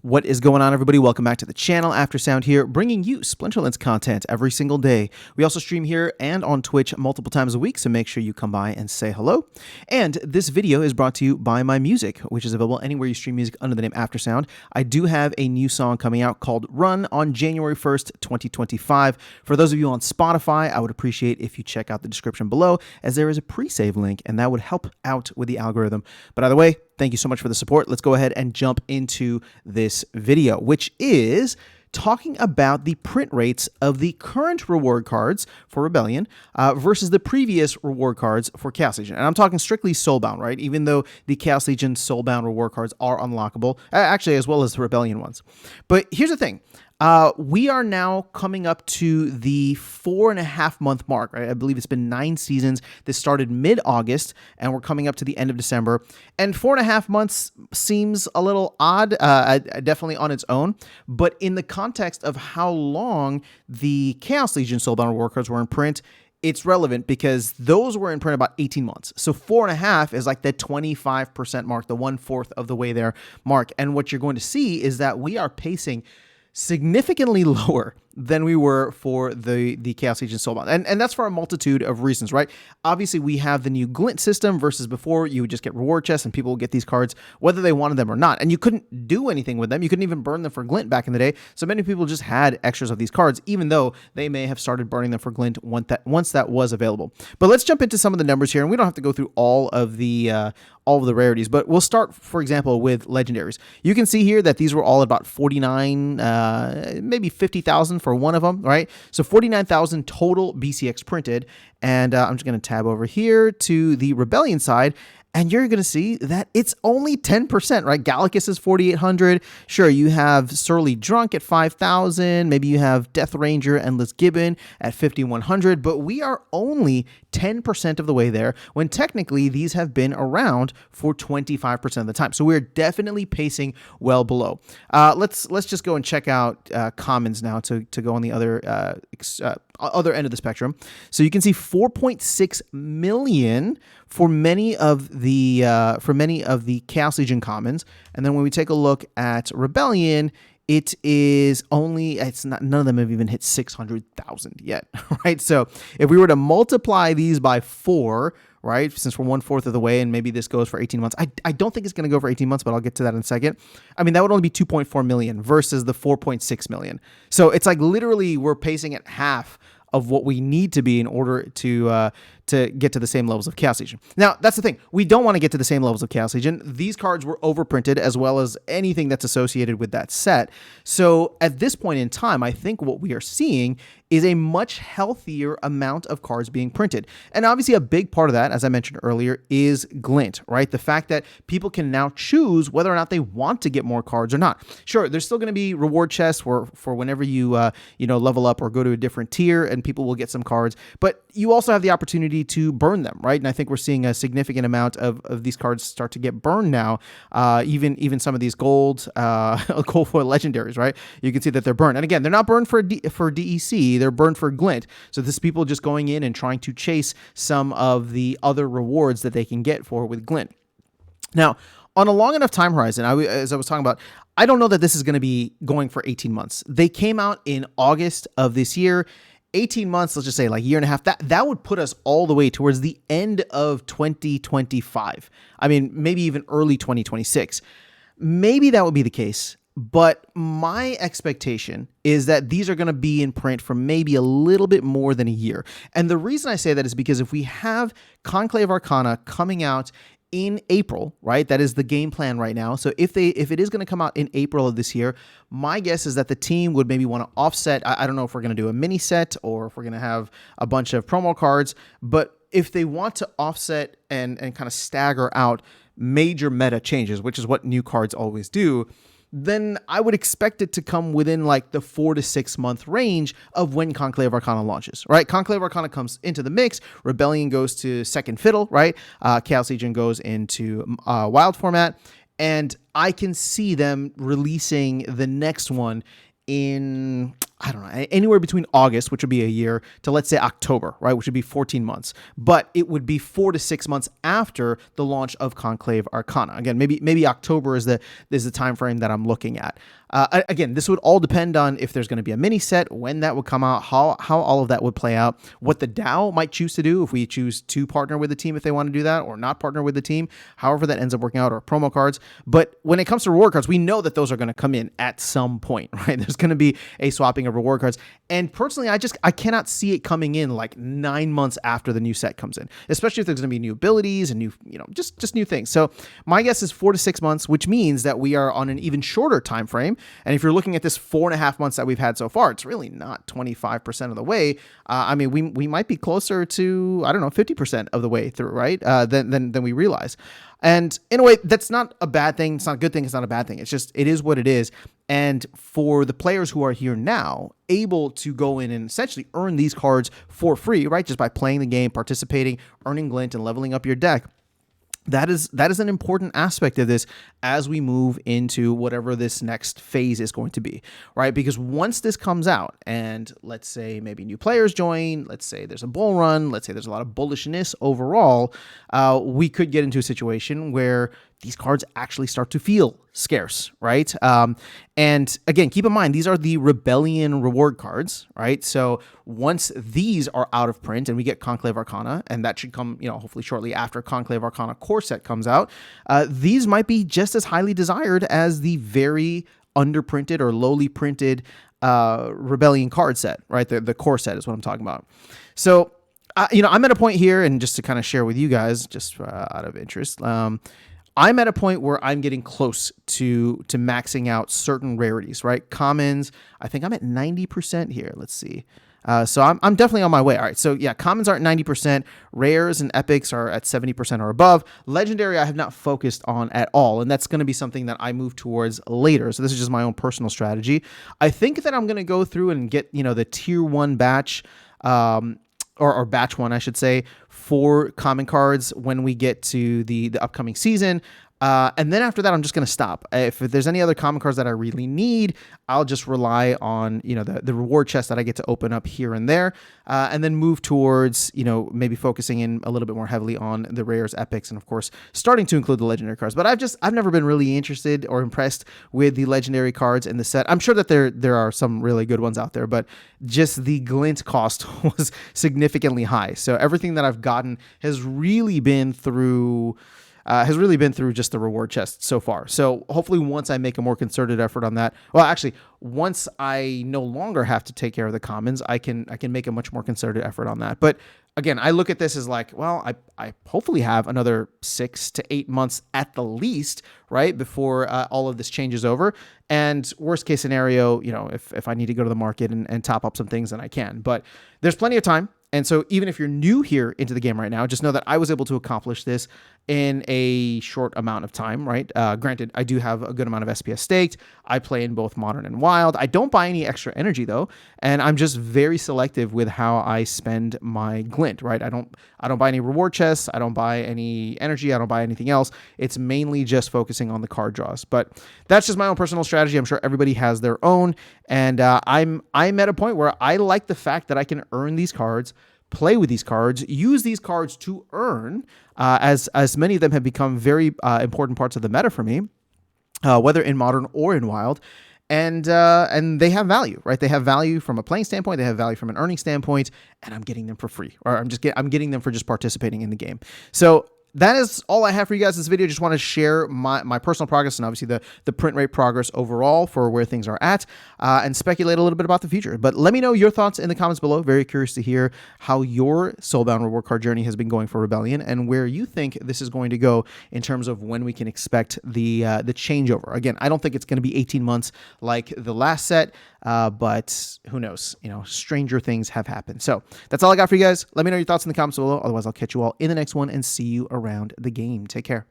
What is going on, everybody? Welcome back to the channel. After Sound here, bringing you Splinterlands content every single day. We also stream here and on Twitch multiple times a week, so make sure you come by and say hello. And this video is brought to you by my music, which is available anywhere you stream music under the name After Sound. I do have a new song coming out called Run on January 1st, 2025. For those of you on Spotify, I would appreciate if you check out the description below, as there is a pre-save link, and that would help out with the algorithm. But either way, thank you so much for the support. Let's go ahead and jump into this video, which is talking about the print rates of the current reward cards for Rebellion versus the previous reward cards for Chaos Legion. And I'm talking strictly Soulbound, right? Even though the Chaos Legion Soulbound reward cards are unlockable, actually, as well as the Rebellion ones. But here's the thing. We are now coming up to the 4.5 month mark, right? I believe it's been 9 seasons. This started mid-August, and we're coming up to the end of December. And 4.5 months seems a little odd, definitely on its own. But in the context of how long the Chaos Legion Soulbound reward cards were in print, it's relevant because those were in print about 18 months. So 4.5 is like the 25% mark, the 1/4 of the way there mark. And what you're going to see is that we are pacing significantly lower than we were for the Chaos Legion Soulbound. And that's for a multitude of reasons, right? Obviously, we have the new glint system versus before you would just get reward chests and people would get these cards whether they wanted them or not. And you couldn't do anything with them. You couldn't even burn them for glint back in the day. So many people just had extras of these cards, even though they may have started burning them for glint once that was available. But let's jump into some of the numbers here, and we don't have to go through all of the rarities, but we'll start, for example, with legendaries. You can see here that these were all about 49, maybe 50,000 for one of them, right? So 49,000 total BCX printed. And I'm just going to tab over here to the Rebellion side, and you're going to see that it's only 10%, right? Gallicus is 4,800. Sure, you have Surly Drunk at 5,000. Maybe you have Death Ranger, Endless Gibbon at 5,100. But we are only 10% of the way there, when technically these have been around for 25% of the time. So we're definitely pacing well below. Let's just go and check out commons now to go on the other end of the spectrum. So you can see 4.6 million for many of the Chaos Legion commons, and then when we take a look at Rebellion, it is only, none of them have even hit 600,000 yet, right? So if we were to multiply these by 4, right, since we're 1/4 of the way, and maybe this goes for 18 months. I don't think it's going to go for 18 months, but I'll get to that in a second. I mean, that would only be 2.4 million versus the 4.6 million. So it's like literally we're pacing at half of what we need to be in order to get to the same levels of Chaos Legion. Now, that's the thing. We don't want to get to the same levels of Chaos Legion. These cards were overprinted, as well as anything that's associated with that set. So at this point in time, I think what we are seeing is a much healthier amount of cards being printed. And obviously a big part of that, as I mentioned earlier, is glint, right? The fact that people can now choose whether or not they want to get more cards or not. Sure, there's still going to be reward chests for whenever you level up or go to a different tier, and people will get some cards, but you also have the opportunity to burn them, right? And I think we're seeing a significant amount of these cards start to get burned now. Even some of these gold foil legendaries, right? You can see that they're burned. And again, they're not burned for DEC, they're burned for glint. So this is people just going in and trying to chase some of the other rewards that they can get with glint. Now, on a long enough time horizon, as I was talking about, I don't know that this is going to be going for 18 months. They came out in August of this year. 18 months, let's just say like a year and a half, that would put us all the way towards the end of 2025. I mean, maybe even early 2026. Maybe that would be the case, but my expectation is that these are going to be in print for maybe a little bit more than a year. And the reason I say that is because if we have Conclave Arcana coming out in April, right? That is the game plan right now. So if it is going to come out in April of this year, my guess is that the team would maybe want to offset. I don't know if we're going to do a mini set or if we're going to have a bunch of promo cards, but if they want to offset and kind of stagger out major meta changes, which is what new cards always do, then I would expect it to come within like the 4 to 6 month range of when Conclave Arcana launches, right? Conclave Arcana comes into the mix, Rebellion goes to second fiddle, right? Chaos Legion goes into wild format, and I can see them releasing the next one in, I don't know, anywhere between August, which would be a year, to let's say October, right, which would be 14 months. But it would be 4 to 6 months after the launch of Conclave Arcana. Again, maybe October is the time frame that I'm looking at. Again, this would all depend on if there's going to be a mini set, when that would come out, how all of that would play out, what the DAO might choose to do if we choose to partner with the team if they want to do that, or not partner with the team, however that ends up working out, or promo cards. But when it comes to reward cards, we know that those are going to come in at some point, right? There's going to be a swapping of reward cards. And personally, I cannot see it coming in like 9 months after the new set comes in, especially if there's going to be new abilities and new, just new things. So my guess is 4 to 6 months, which means that we are on an even shorter time frame. And if you're looking at this 4.5 months that we've had so far, it's really not 25% of the way. I mean, we might be closer to, I don't know, 50% of the way through, right? Than we realize. And in a way, that's not a bad thing. It's not a good thing. It's not a bad thing. It's just, it is what it is. And for the players who are here now, able to go in and essentially earn these cards for free, right? Just by playing the game, participating, earning glint, and leveling up your deck. That is an important aspect of this as we move into whatever this next phase is going to be, right? Because once this comes out and let's say maybe new players join, let's say there's a bull run, let's say there's a lot of bullishness overall, we could get into a situation where these cards actually start to feel scarce, right? And again, keep in mind, these are the Rebellion reward cards, right? So once these are out of print and we get Conclave Arcana, and that should come, hopefully shortly after Conclave Arcana core set comes out, these might be just as highly desired as the very underprinted or lowly printed Rebellion card set, right? The core set is what I'm talking about. So, I'm at a point here, and just to kind of share with you guys, just out of interest, I'm at a point where I'm getting close to maxing out certain rarities, right? Commons, I think I'm at 90% here. Let's see. So I'm definitely on my way. All right. So yeah, commons are at 90%. Rares and epics are at 70% or above. Legendary, I have not focused on at all. And that's going to be something that I move towards later. So this is just my own personal strategy. I think that I'm going to go through and get, the tier 1 batch, or batch 1, I should say, for common cards when we get to the upcoming season. And then after that, I'm just going to stop. If there's any other common cards that I really need, I'll just rely on, the reward chest that I get to open up here and there, and then move towards, maybe focusing in a little bit more heavily on the rares, epics, and of course, starting to include the legendary cards. But I've never been really interested or impressed with the legendary cards in the set. I'm sure that there are some really good ones out there, but just the glint cost was significantly high. So everything that I've gotten has really been through just the reward chest so far. So hopefully once I make a more concerted effort on that, well, actually, once I no longer have to take care of the commons, I can make a much more concerted effort on that. But again, I look at this as like, well, I hopefully have another 6 to 8 months at the least, right, before all of this changes over. And worst case scenario, if I need to go to the market and top up some things, then I can. But there's plenty of time. And so even if you're new here into the game right now, just know that I was able to accomplish this in a short amount of time, right? Granted, I do have a good amount of SPS staked. I play in both Modern and Wild. I don't buy any extra energy though, and I'm just very selective with how I spend my glint, right? I don't buy any reward chests. I don't buy any energy. I don't buy anything else. It's mainly just focusing on the card draws. But that's just my own personal strategy. I'm sure everybody has their own, and I'm at a point where I like the fact that I can earn these cards, play with these cards, use these cards to earn, as many of them have become very important parts of the meta for me, whether in Modern or in Wild. And they have value, right? They have value from a playing standpoint. They have value from an earning standpoint, and I'm getting them for free, or I'm getting them for just participating in the game. So that is all I have for you guys in this video. Just want to share my personal progress and obviously the print rate progress overall for where things are at, and speculate a little bit about the future. But let me know your thoughts in the comments below. Very curious to hear how your Soulbound reward card journey has been going for Rebellion and where you think this is going to go in terms of when we can expect the changeover. Again, I don't think it's going to be 18 months like the last set, but who knows? Stranger things have happened. So that's all I got for you guys. Let me know your thoughts in the comments below. Otherwise, I'll catch you all in the next one and see you around the game. Take care.